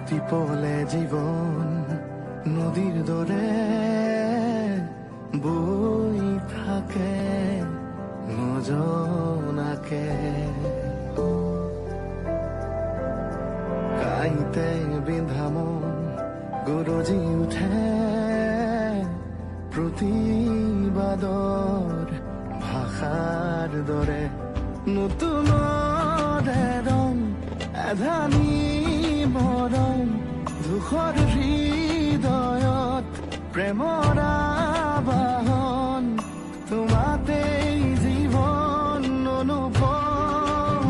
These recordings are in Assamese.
প্ৰতিপলে জীৱন নদীৰ দৰে বৈ থাকে নজনাকে কাইতে বিন্ধা মন গৰজি উঠে প্ৰতিবাদৰ ভাষাৰ দৰে নতুনৰে ৰং এধানি মৰম দুখৰ হৃদয়ত প্ৰেমৰ আবাহন তোমাতেই জীৱন অনুপম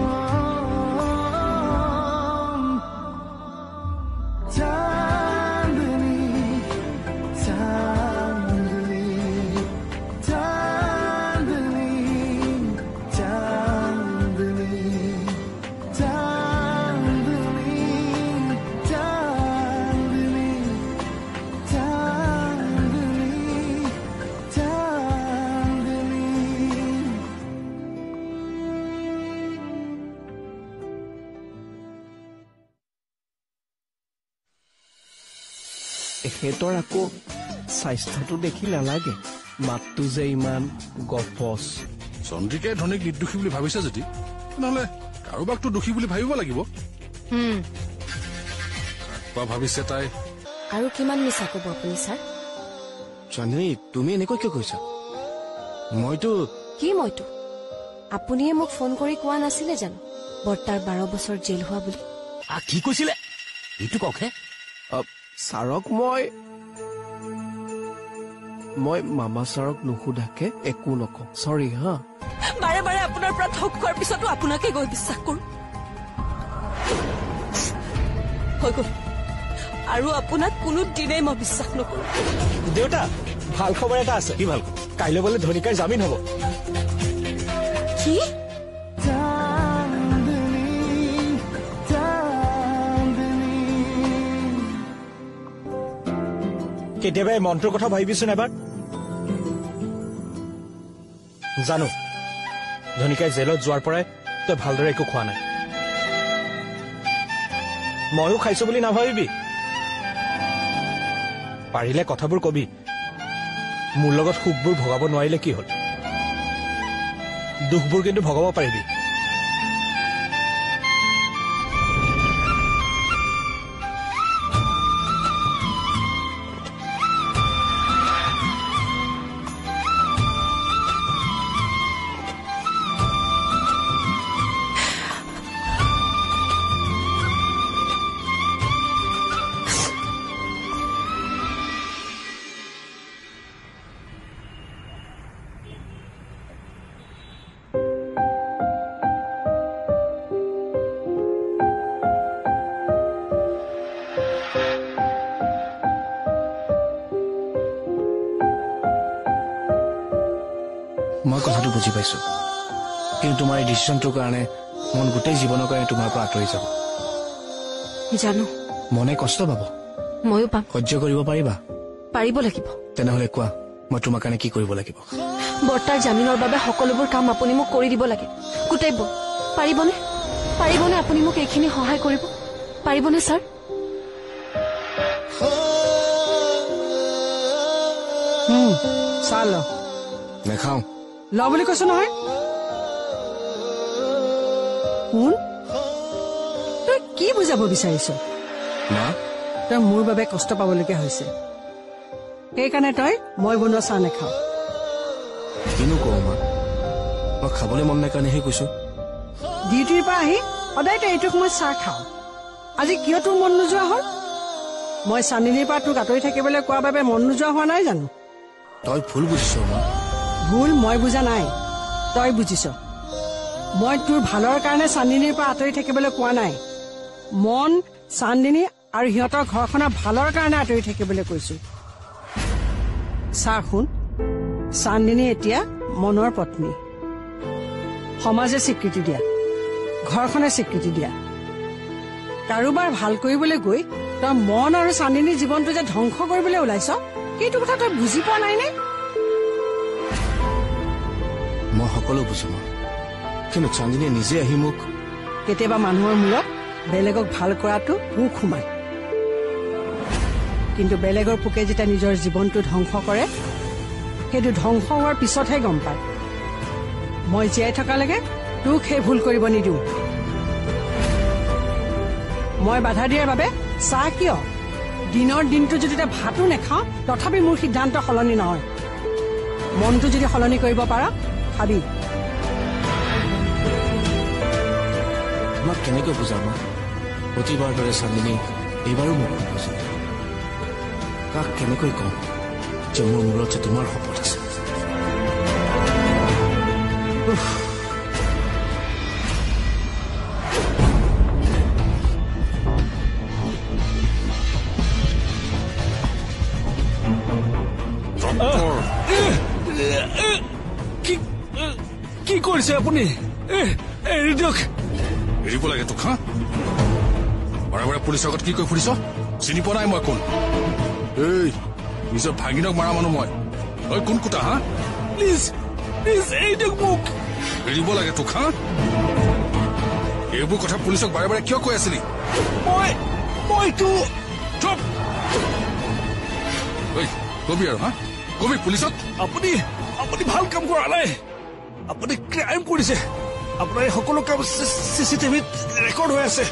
চান্দনী চান্দনী চান্দনী চান্দনী এখেতৰ আকৌ স্বাস্থ্যটো দেখি নালাগে মাতটো যে ইমান গপচ চন্দ্ৰিকাই ধনীক নিৰ্দোষী বুলি ভাবিছে যদি নহলে কাৰোবাকতো দোষী বুলি ভাবিব লাগিব ভাবিছে তাই আৰু কিমান মিছা কব আপুনি ছাৰ চন্দ্ৰী তুমি এনেকৈ কিয় কৈছা মইতো আপুনিয়ে মোক ফোন কৰি কোৱা নাছিলে জানো বৰ্তাৰ 12 বছৰ জেল হোৱা বুলি কি কৈছিলে এইটো কওকহে ছাৰক মই মামা ছাৰক নুসুধাকে একো নকওঁ চৰি হা বাৰে বাৰে আপোনাৰ পৰা ঠগ খোৱাৰ পিছতো আপোনাকে গৈ বিশ্বাস কৰো হৈ গল আৰু আপোনাক কোনো দিনেই মই বিশ্বাস নকৰো দেউতা ভাল খবৰ এটা আছে কি ভাল কাইলৈ বোলে ধনিকাৰ জামিন হ'ব কি কেতিয়াবা এই মন্ত্ৰৰ কথা ভাবিবিচোন এবাৰ জানো ধনিকাই জেলত যোৱাৰ পৰাই তই ভালদৰে একো খোৱা নাই ময়ো খাইছো বুলি নাভাবিবি পাৰিলে কথাবোৰ কবি মোৰ লগত সুখবোৰ ভগাব নোৱাৰিলে কি হল দুখবোৰ কিন্তু ভগাব পাৰিবি মই কথাটো বুজি পাইছো কিন্তু তোমাৰ এই ডিচিশনটোৰ কাৰণে মন গোটেই জীৱনৰ কাৰণে তোমাৰ পৰা আঁতৰি যাব জানো মনে কষ্ট পাব ময়ো পাম সহ্য কৰিব পাৰিবা লাগিব তেনেহলে কোৱা মই তোমাৰ কাৰণে কি কৰিব লাগিব বৰ্তাৰ জামিনৰ বাবে সকলোবোৰ কাম আপুনি মোক কৰি দিব লাগে গোটেইবোৰ পাৰিবনে আপুনি মোক এইখিনি সহায় কৰিব পাৰিবনে ছাৰ চাহ ল নেখাওঁ ল বুলি কৈছো নহয় শুন তই কি বুজাব বিচাৰিছ মা তই মোৰ বাবে কষ্ট পাবলগীয়া হৈছে সেইকাৰণে তই মই বনোৱা চাহ নেখাওঁ কিনো কওঁ মা মই খাবলৈ মন নাই কাৰণেহে কৈছো ডিউটিৰ পৰা আহি সদায় তই এইটো সময়ত চাহ খাওঁ আজি কিয় তোৰ মন নোযোৱা হ'ল মই চান্দিনীৰ পৰা তোক আঁতৰি থাকিবলৈ কোৱাৰ বাবে মন নোযোৱা হোৱা নাই জানো তই ভুল বুজিছ মা ভুল মই বুজা নাই তই বুজিছ মই তোৰ ভালৰ কাৰণে চান্দিনীৰ পৰা আঁতৰি থাকিবলৈ কোৱা নাই মন চান্দিনী আৰু সিহঁতৰ ঘৰখনৰ ভালৰ কাৰণে আঁতৰি থাকিবলৈ কৈছো চাহ শুন চান্দিনী এতিয়া মনৰ পত্নী সমাজে স্বীকৃতি দিয়া ঘৰখনে স্বীকৃতি দিয়া কাৰোবাৰ ভাল কৰিবলৈ গৈ তই মন আৰু চান্দিনীৰ জীৱনটো যে ধ্বংস কৰিবলৈ ওলাইছ সেইটো কথা তই বুজি পোৱা নাই নে মই সকলো বুজো কিন্তু চান্দিনীয়ে নিজে আহি মোক কেতিয়াবা মানুহৰ মূৰত বেলেগক ভাল কৰাটো সুখ সোমায় কিন্তু বেলেগৰ পোকে যেতিয়া নিজৰ জীৱনটো ধ্বংস কৰে সেইটো ধ্বংস হোৱাৰ পিছতহে গম পায় মই জীয়াই থকালৈকে তোক সেই ভুল কৰিব নিদিওঁ মই বাধা দিয়াৰ বাবে চাহ কিয় দিনৰ দিনটো যদি ভাতো নেখাওঁ তথাপি মোৰ সিদ্ধান্ত সলনি নহয় মনটো যদি সলনি কৰিব পাৰা খাবি তোমাক কেনেকৈ বুজাম প্ৰতিবাৰ দৰে চান্দিনী এইবাৰো মোক বুজা কাক কেনেকৈ কম যে মোৰ মূৰত যে তোমাৰ শপত আছে কি কৰিছে আপুনি এৰি দিয়ক এৰিব লাগে তোক হা বাৰে বাৰে পুলিচৰ আগত কি কৈ ফুৰিছ চিনি পোৱা নাই মই কোন এই নিজৰ ভাগিনক মাৰা মানুহ মই ঐ কোন কুটা হা প্লিজ প্লিজ এৰি দিয়ক মোক এৰিব লাগে তোক হা এইবোৰ কথা পুলিচক বাৰে বাৰে কিয় কৈ আছিলি মইতো চুপ ঐ কবি আৰু হা কবি পুলিচক আপুনি ভাল কাম কৰা নাই আপুনি ক্ৰাইম কৰিছে আপোনাৰ এই সকলো কাম চিচিটিভিত ৰেকৰ্ড হৈ আছে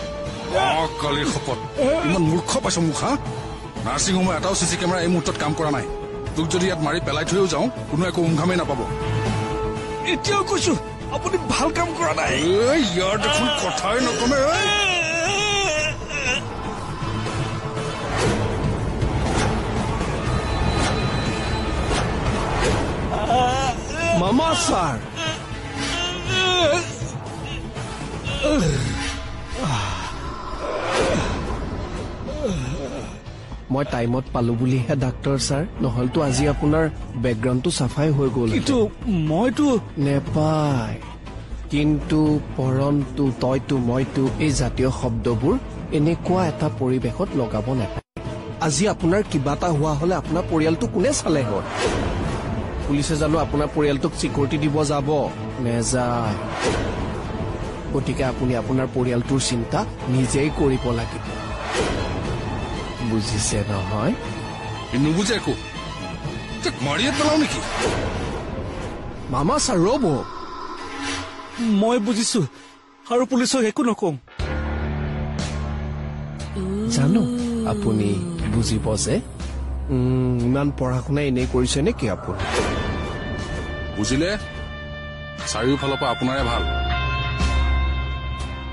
কালিৰ শপত ইমান মূৰ্খ পাইছ মোক হা নাৰ্ছিং হোমৰ এটাও চিচি কেমেৰা এই মুহূৰ্তত কাম কৰা নাই তোক যদি ইয়াত মাৰি পেলাই থৈও যাওঁ কোনো একো উমঘামেই নাপাব এতিয়াও কৈছো আপুনি ভাল কাম কৰা নাই ইয়াৰ দেখোন কথাই নকমে মামা ছাৰ মই টাইমত পালো বুলিহে ডাক্তৰ ছাৰ নহলতো আজি আপোনাৰ বেকগ্ৰাউণ্ডটো চাফাই হৈ গ'ল কিন্তু মইতো নেপায় কিন্তু পৰন্তু তইতো মইতো এই জাতীয় শব্দবোৰ এনেকুৱা এটা পৰিৱেশত লগাব নাপায় আজি আপোনাৰ কিবা এটা হোৱা হলে আপোনাৰ পৰিয়ালটো কোনে চালে হয় পুলিচে জানো আপোনাৰ পৰিয়ালটোক চিকিউৰিটি দিব যাব নেযায় গতিকে আপুনি আপোনাৰ পৰিয়ালটোৰ চিন্তা নিজেই কৰিব লাগিব বুজিছে নহয় নুবুজে একো মাৰিয়ে পেলাও নেকি মামা ছাৰ ৰ'ব মই বুজিছো আৰু পুলিচক একো নকওঁ জানো আপুনি বুজিব যে ইমান পঢ়া শুনা এনেই কৰিছে নেকি আপুনি বুজিলে চাৰিওফালৰ পৰা আপোনাৰে ভাল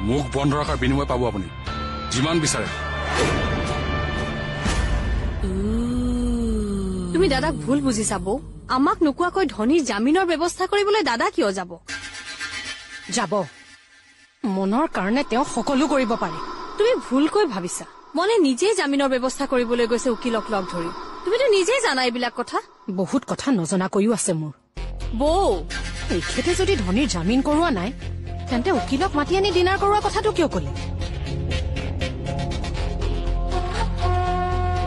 মুখ বন্ধ ৰখাৰ বিনিময় পাব আপুনি যিমান বিচাৰে তুমি দাদাক ভুল বুজিছা বৌ আমাক নোকোৱাকৈ ধনীৰ জামিনৰ ব্যৱস্থা কৰিবলৈ দাদা কিয় যাব যাব মনৰ কাৰণে তেওঁ সকলো কৰিব পাৰে তুমি ভুলকৈ ভাবিছা মনে নিজেই জামিনৰ ব্যৱস্থা কৰিবলৈ গৈছে উকিলক লগ ধৰি তুমিতো নিজেই জানা এইবিলাক কথা বহুত কথা নজনাকৈও আছে মোৰ বৌ এখেতে যদি ধনীৰ জামিন কৰোৱা নাই তেন্তে উকিলক মাতি আনি ডিনাৰ কৰোৱা কথাটো কিয় কলে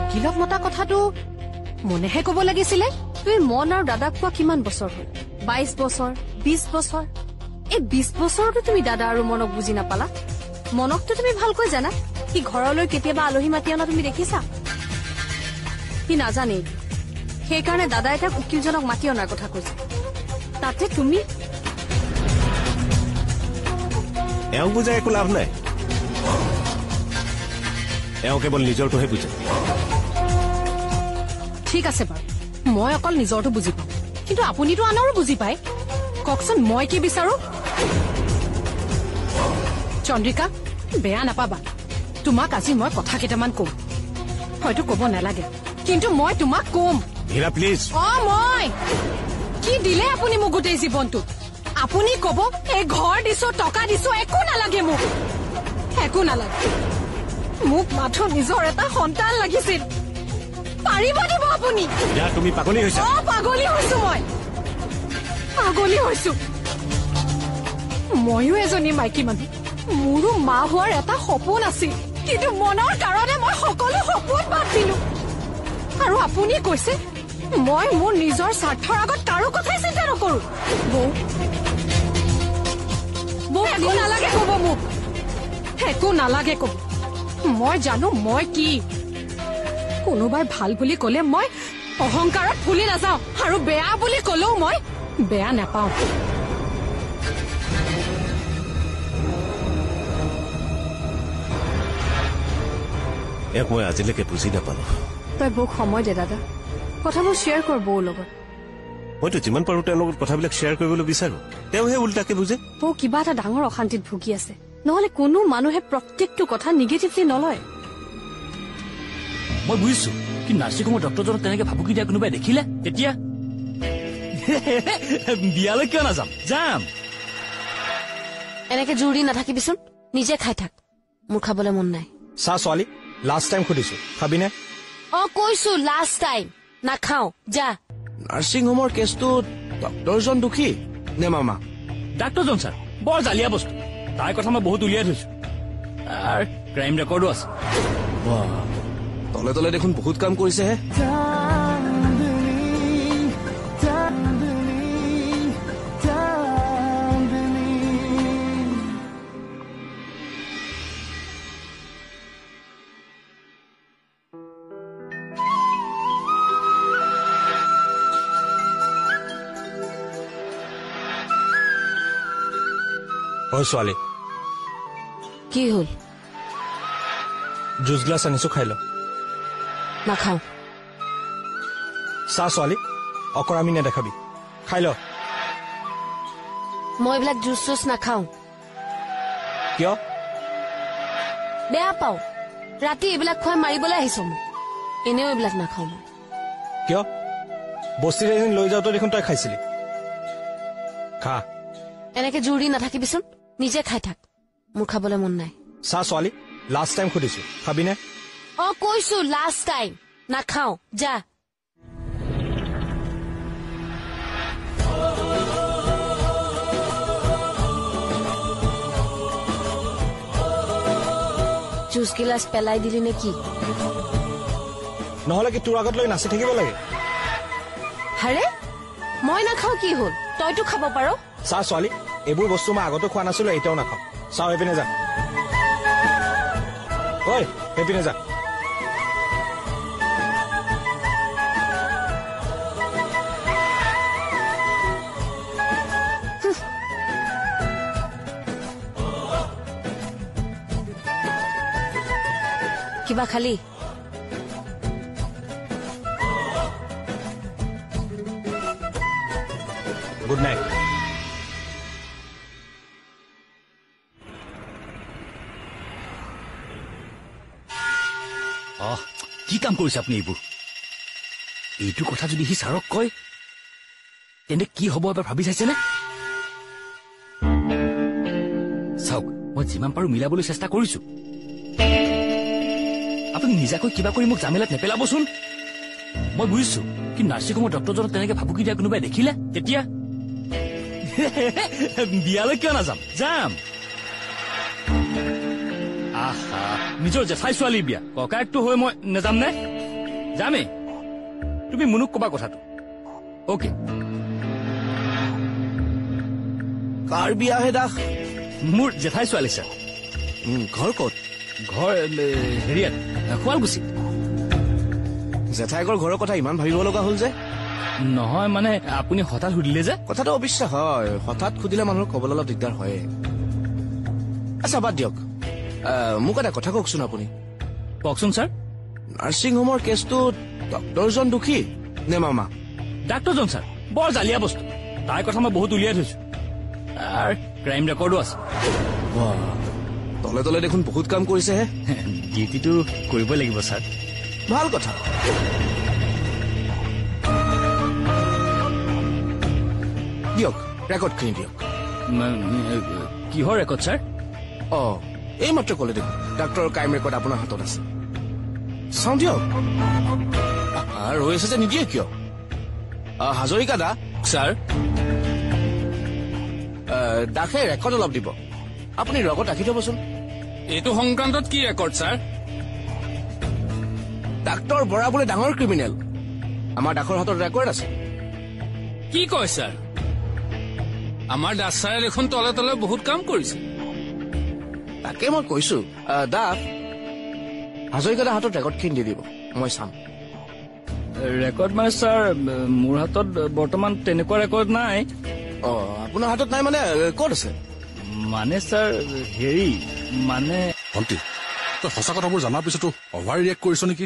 উকিলক মতা কথাটো মনেহে কব লাগিছিলে তুমি মন আৰু দাদাক পোৱা কিমান বছৰ হল 22 বছৰ 20 বছৰ এই 20 বছৰতো তুমি দাদা আৰু মনক বুজি নাপালা মনকতো তুমি ভালকৈ জানা কি ঘৰলৈ কেতিয়াবা আলহী মাতি অনা তুমি দেখিছা কি নাজানে সেইকাৰণে দাদাই তাক উকিলজনক মাতি অনাৰ কথা কৈছে তাতে তুমি এওঁ বুজাই একো লাভ নাই এওঁ কেৱল নিজৰটোহে বুজে ঠিক আছে বাৰু মই অকল নিজৰটো বুজি পাওঁ কিন্তু আপুনিতো আনৰো বুজি পায় কওকচোন মই কি বিচাৰো চন্দ্ৰিকা বেয়া নাপাবা তোমাক আজি মই কথা কেইটামান কম হয়তো কব নালাগে কিন্তু মই তোমাক কম হীৰা প্লিজ মই কি দিলে আপুনি মোক গোটেই জীৱনটো আপুনি কব এই ঘৰ দিছো টকা দিছো একো নালাগে মোক একো নালাগে মোক মাথো নিজৰ এটা সন্তান লাগিছিল পাৰিব দিব আপুনি তুমি পাগলী হৈছা পাগলী হৈছো মই পাগলী হৈছো ময়ো এজনী মাইকী মানুহ মোৰো মা হোৱাৰ এটা সপোন আছিল কিন্তু মনৰ কাৰণে মই সকলো সপোন বাদ দিলো আৰু আপুনি কৈছে মই মোৰ নিজৰ স্বাৰ্থৰ আগত কাৰো কথাই চিন্তা নকৰো বৌ একো নালাগে কব মোক একো নালাগে কব মই জানো মই কি কোনোবাই ভাল বুলি ক'লে মই অহংকাৰত ফুলি নাযাওঁ আৰু বেয়া বুলি ক'লেও মই বেয়া নাপাওঁ ইয়াক মই আজিলৈকে বুজি নাপালো তই বৌক সময় দে দাদা কথাবোৰ শ্বেয়াৰ কৰ বৌৰ লগত মইতো যিমান পাৰো তেওঁৰ লগত কথাবিলাক শ্বেয়াৰ কৰিবলৈ বিচাৰো তেওঁহে উল্টাকে বুজে বৌ কিবা এটা ডাঙৰ অশান্তিত ভুগি আছে নহলে কোনো মানুহে প্ৰত্যেকটো কথা নিগেটিভলি নলয় মই বুজিছো কি নাৰ্ছিং হোমৰ ডক্টৰজনক তেনেকে ভাবুকি দিয়া কোনোবাই দেখিলে তেতিয়া বিয়ালৈ কিয় নাযাম যাম এনেকে জোৰ দি নাথাকিবিচোন নিজে খাই থাক মোৰ খাবলৈ মন নাই চা ছোৱালী লাষ্ট টাইম সুধিছো খাবিনে কৈছো লাষ্ট টাইম নাখাও যা নাৰ্ছিং হোমৰ কেছটোত ডক্টৰজন দুখী নে মামা ডাক্তৰজন ছাৰ বৰ জালিয়া বস্তু তাৰ কথা মই বহুত উলিয়াই থৈছো আৰু ক্ৰাইম ৰেকৰ্ডো আছে তলে তলে দেখোন বহুত কাম কৰিছেহে ছোৱালী কি হল জুচ গ্লাছ আনিছো খাই ল নাখাও চা ছোৱালী অকৰামি নেদেখাবি খাই ল মই এইবিলাক জুচ চুচ নাখাও কিয় বেয়া পাও ৰাতি এইবিলাক খুৱাই মাৰিবলৈ আহিছ মোক এনেও এইবিলাক নাখাও মই কিয় বস্তিৰে এদিন লৈ যাওঁতে দেখোন তই খাইছিলি খা এনেকে জোৰ দি নাথাকিবিচোন নিজে খাই থাক মোৰ খাবলৈ মন নাই চা ছোৱালী লাষ্ট টাইম সুধিছো খাবিনে কৈছো লাষ্ট টাইম নাখাও যা জুচ গিলাচ পেলাই দিলি নে কি নহলে কি তোৰ আগত লৈ নাচি থাকিব লাগে হাৰে মই নাখাও কি হল তইতো খাব পাৰ চা ছোৱালী এইবোৰ বস্তু মই আগতো খোৱা নাছিলো এতিয়াও নাখাওঁ চাও এইপিনে যা ঐ এইপিনে যা কিবা খালি গুড নাইট কি কাম কৰিছে আপুনি এইবোৰ এইটো কথা যদি সি ছাৰক কয় তেন্তে কি হব এবাৰ ভাবি চাইছেনে চাওক মই যিমান পাৰো মিলাবলৈ চেষ্টা কৰিছো আপুনি নিজাকৈ কিবা কৰি মোক জামেলাত নেপেলাবচোন মই বুজিছো কি নাৰ্ছিং হোমৰ ডক্টৰজনক তেনেকে ভাবুকি দিয়া কোনোবাই দেখিলে তেতিয়া বিয়ালৈ কিয় নাযাম যাম আহা নিজৰ জেঠাই ছোৱালী বিয়া ককায়েকটো হৈ মই নেযাম নে যামেই তুমি মুনুক কবা কথাটো অকে কাৰ বিয়াহে দাস মোৰ জেঠাই ছোৱালী ছাৰ ঘৰ ক'ত ঘৰ হেৰিয়াত শুৱালকুছি জেঠাইকৰ ঘৰৰ কথা ইমান ভাবিব লগা হ'ল যে নহয় মানে আপুনি হঠাৎ সুধিলে যে কথাটো অৱশ্যে হয় হঠাৎ সুধিলে মানুহৰ ক'বলৈ অলপ দিগদাৰ হয় আচ্ছা বাদ দিয়ক মোক এটা কথা কওকচোন আপুনি কওকচোন ছাৰ নাৰ্ছিং হোমৰ কেছটোত ডক্টৰজন দুখী নে মামা ডাক্তৰজন ছাৰ বৰ জালিয়া বস্তু তাৰ কথা মই বহুত উলিয়াই থৈছো আৰু ক্ৰাইম ৰেকৰ্ডো আছে তলে তলে দেখোন বহুত কাম কৰিছেহে ডিউটিটো কৰিবই লাগিব ছাৰ ভাল কথা দিয়ক ৰেকৰ্ডখিনি দিয়ক কিহৰ ৰেকৰ্ড ছাৰ এই মাত্ৰ ক'লে দেখোন ডাক্তৰৰ ক্ৰাইম ৰেকৰ্ড আপোনাৰ হাতত আছে চাওঁ দিয়ক ৰৈ আছে যে নিদিয়ে কিয় হাজৰিকা দা ছাৰ দাসে ৰেকৰ্ড অলপ দিব আপুনি লগত ৰাখি থবচোন এইটো সংক্ৰান্তত কি ৰেকৰ্ড ছাৰ ডাক্তৰ বৰা বোলে ডাঙৰ ক্ৰিমিনেল আমাৰ দাসৰ হাতত ৰেকৰ্ড আছে কি কয় ছাৰ আমাৰ দাস ছাৰে দেখোন তলে তলে বহুত কাম কৰিছে তাকে মই কৈছো দাস হাজৰিকা দা হাতত ৰেকৰ্ডখিনি দি দিব মই চাম। ৰেকৰ্ড মানে ছাৰ মোৰ হাতত বৰ্তমান তেনেকুৱা ৰেকৰ্ড নাই। আপোনাৰ হাতত নাই মানে ক'ত আছে? মানে ছাৰ হেৰি মানে ভণ্টি তই সঁচা কথাবোৰ জনাৰ পিছতো অভাৰ ৰিয়েক্ট কৰিছ নেকি?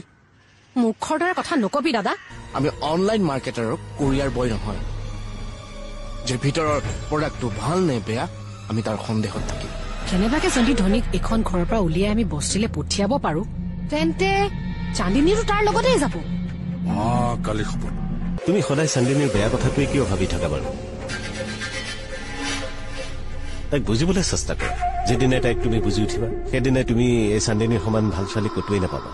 মুখৰ দৰে কথা নকবি দাদা। আমি অনলাইন মাৰ্কেটাৰৰ কোৰিয়াৰ বয় নহয়। যে ভিতৰৰ প্ৰডাক্টটো ভাল নে বেয়া আমি তাৰ সন্দেহত থাকিম। কেনেবাকে যদি ধনীক এখন ঘৰৰ পৰা উলিয়াই আমি বস্তিলে পঠিয়াব পাৰো তেন্তে চান্দিনীৰো তাৰ লগতে যাব। কালি খবৰ তুমি সদায় চান্দিনীৰ বেয়া কথাটোৱে কিয় ভাবি থাকা বাৰু? তাইক বুজিবলৈ চেষ্টা কৰা। যেদিনাই তাইক তুমি বুজি উঠিবা সেইদিনাই তুমি এই চান্দিনীৰ সমান ভাল ছোৱালী কতোৱেই নাপাবা।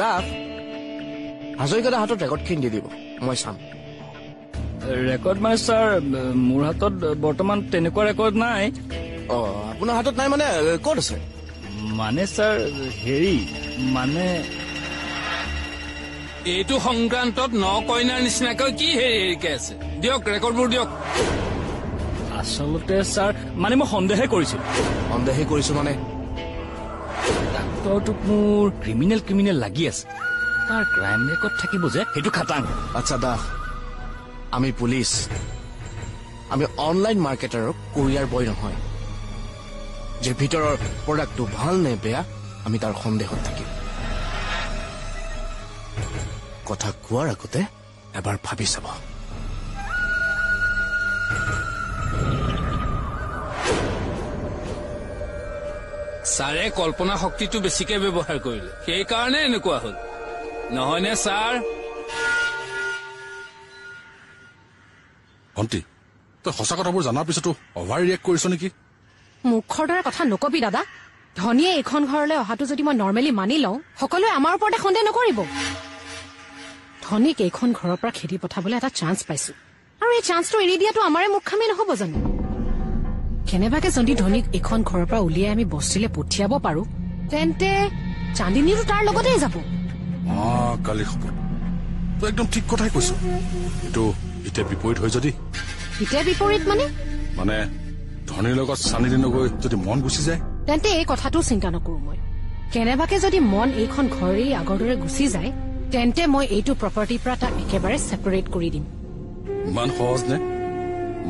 দাস হাজৰিকাদাৰ হাতত ৰেকৰ্ডখিনি দি দিব, মই চাম। ৰেকৰ্ড মানে ছাৰ মোৰ হাতত বৰ্তমান তেনেকুৱা ৰেকৰ্ড নাই। আপোনাৰ হাতত নাই মানে ক'ত আছে? মানে ছাৰ হেৰি মানে এইটো সংক্ৰান্তত ন কইনাৰ নিচিনাকৈ কি হেৰিকে আছে? দিয়ক ৰেকৰ্ডবোৰ দিয়ক। আচলতে ছাৰ মানে মই সন্দেহে কৰিছো মানে ডাক্তৰটোক মোৰ ক্ৰিমিনেল লাগি আছে। তাৰ ক্ৰাইম ৰেকৰ্ড থাকিব যে সেইটো খাটাং। আচ্ছা দাস, আমি পুলিচ, আমি অনলাইন মাৰ্কেটাৰৰ কোৰিয়াৰ বয় নহয়। যে ভিতৰৰ প্ৰডাক্টটো ভাল নে বেয়া আমি তাৰ সন্দেহত থাকিম। কথা কোৱাৰ আগতে এবাৰ ভাবি চাব। ছাৰে কল্পনা শক্তিটো বেছিকে ব্যৱহাৰ কৰিলে, সেইকাৰণে এনেকুৱা হল নহয়নে ছাৰ? ভণ্টি তই সঁচা কথাবোৰ জনাৰ পিছতো অভাৰ ৰিয়েক্ট কৰিছ নেকি? মুখৰ দৰে কথা নকবি দাদা। ধনীয়ে এইখন ঘৰলৈ অহাটো যদি মই নৰ্মেলি মানি লওঁ সকলোৱে আমাৰ ওপৰতে সন্দেহ নকৰিব। ধনীক এইখন ঘৰৰ পৰা খেদি পঠাবলৈ এটা চান্স পাইছো আৰু এই চান্সটো এৰি দিয়াটো আমাৰে মুখামি নহব জানো? কেনেবাকে যদি ধনীক এইখন ঘৰৰ পৰা উলিয়াই আমি বস্তিলে পঠিয়াব পাৰো তেন্তে চান্দিনীৰো তাৰ লগতে যাব। কালি খবৰ তই একদম ঠিক কথাই কৈছ। এইটো এতিয়া বিপৰীত হয় যদি? এতিয়া বিপৰীত মানে ধনীৰ লগত চান্দিনী নগৈ যদি মন গুচি যায় তেন্তে এই কথাটো চিন্তা নকৰো মই। কেনেবাকে যদি মন এইখন ঘৰেই আগৰ দৰে গুচি যায় তেন্তে মই এইটো প্ৰপাৰ্টিৰ পৰা তাক একেবাৰে ছেপাৰেট কৰি দিম। ইমান সহজ নে?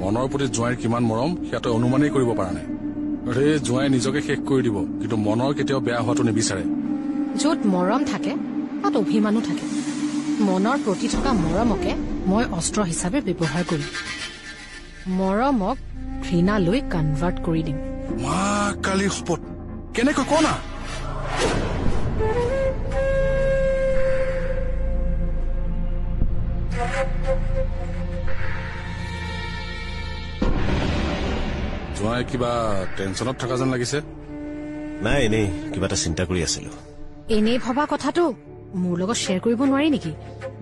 মনৰ প্ৰতি জোঁৱাইৰ কিমান মৰম সেয়া তই অনুমানেই কৰিব পৰা নাই। সেই জোঁৱাই নিজকে শেষ কৰি দিব কিন্তু মনৰ কেতিয়াও বেয়া হোৱাটো নিবিচাৰে। য'ত মৰম থাকে তাত অভিমানো থাকে। মনৰ প্ৰতি থকা মৰমকে মই অস্ত্ৰ হিচাপে ব্যৱহাৰ কৰিম। মৰমক ঘৃণালৈ কনভাৰ্ট কৰি দিম। কালি শপত কেনেকৈ ক না? জোঁৱাই কিবা টেনচনত থকা যেন লাগিছে। নাই এনেই কিবা এটা চিন্তা কৰি আছিলো। এনেই ভবা কথাটো মোৰ লগত শ্বেয়াৰ কৰিব নোৱাৰি নেকি?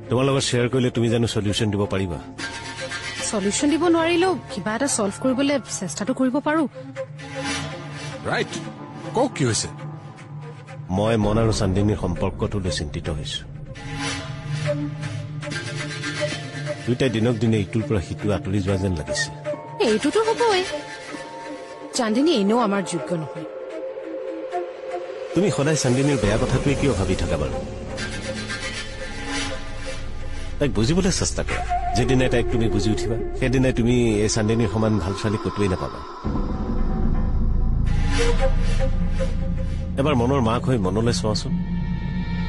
তোমাৰ লগত শ্বেয়াৰ কৰিলে তুমি জানো সলিউশ্যন দিব পাৰিবা? সলিউশ্যন দিব নোৱাৰিলেও কিবা এটা ছল্ভ কৰিবলৈ চেষ্টাটো কৰিব পাৰো। ৰাইট, কওক কি হৈছে? মই মন আৰু চান্দিনীৰ সম্পৰ্কটো লৈ চিন্তিত হৈছো। দুইটাই দিনক দিনে ইটোৰ পৰা সিটো আঁতৰি যোৱা যেন লাগিছে। এইটোতো হবই। চান্দিনী এনেও আমাৰ যোগ্য নহয়। তুমি সদায় চান্দিনীৰ বেয়া কথাটোৱে কিয় ভাবি থাকা বাৰু? তাইক বুজিবলৈ চেষ্টা কৰা। যেদিনাই তাইক তুমি বুজি উঠিবা সেইদিনাই তুমি এই চান্দিনীৰ সমান ভাল ছোৱালী কতোৱেই নাপাবা। এবাৰ মনৰ মাক হৈ মনলৈ চোৱাচোন।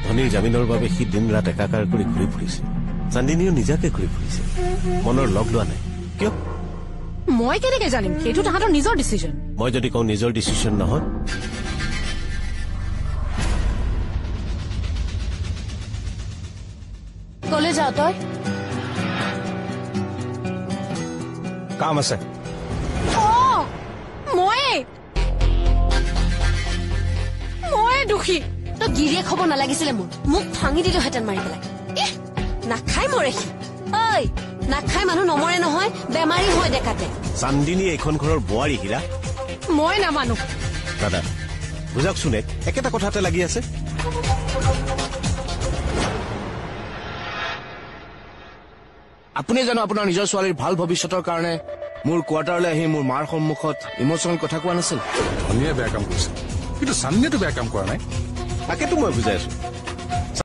ধনীৰ জামিনৰ বাবে সি দিন ৰাত একাকাৰ কৰি ঘূৰি ফুৰিছে। চান্দিনীও নিজাকে ঘূৰি ফুৰিছে, মনৰ লগ লোৱা নাই। কিয়? মই কেনেকে জানিম? সেইটো তাহাঁতৰ নিজৰ ডিচিজন। মই যদি কওঁ নিজৰ ডিচিজন নহয়, কলে যাও তই? কাম আছে। মই দোষী। তই গিৰিয়েক হব নালাগিছিলে মোক ভাঙি দিলোহেঁতেন মাৰি পেলাই। নাখাই মৰে সি। ঐ নাখাই মানুহ নমৰে নহয়, বেমাৰী হয় ডেকাতে। চান্দিনী এইখন ঘৰৰ বোৱাৰী হীৰা। মই নামানো। দাদা বুজাকচোন, একেটা কথাতে লাগি আছে। আপুনি জানো আপোনাৰ নিজৰ ছোৱালীৰ ভাল ভৱিষ্যতৰ কাৰণে মোৰ কোৱাৰ্টাৰলৈ আহি মোৰ মাৰ সন্মুখত ইমোচনেল কথা কোৱা নাছিল? ধনীয়ে বেয়া কাম কৰিছে, কিন্তু চান্দিনীয়েতো বেয়া কাম কৰা নাই। তাকেতো মই বুজাই আছো।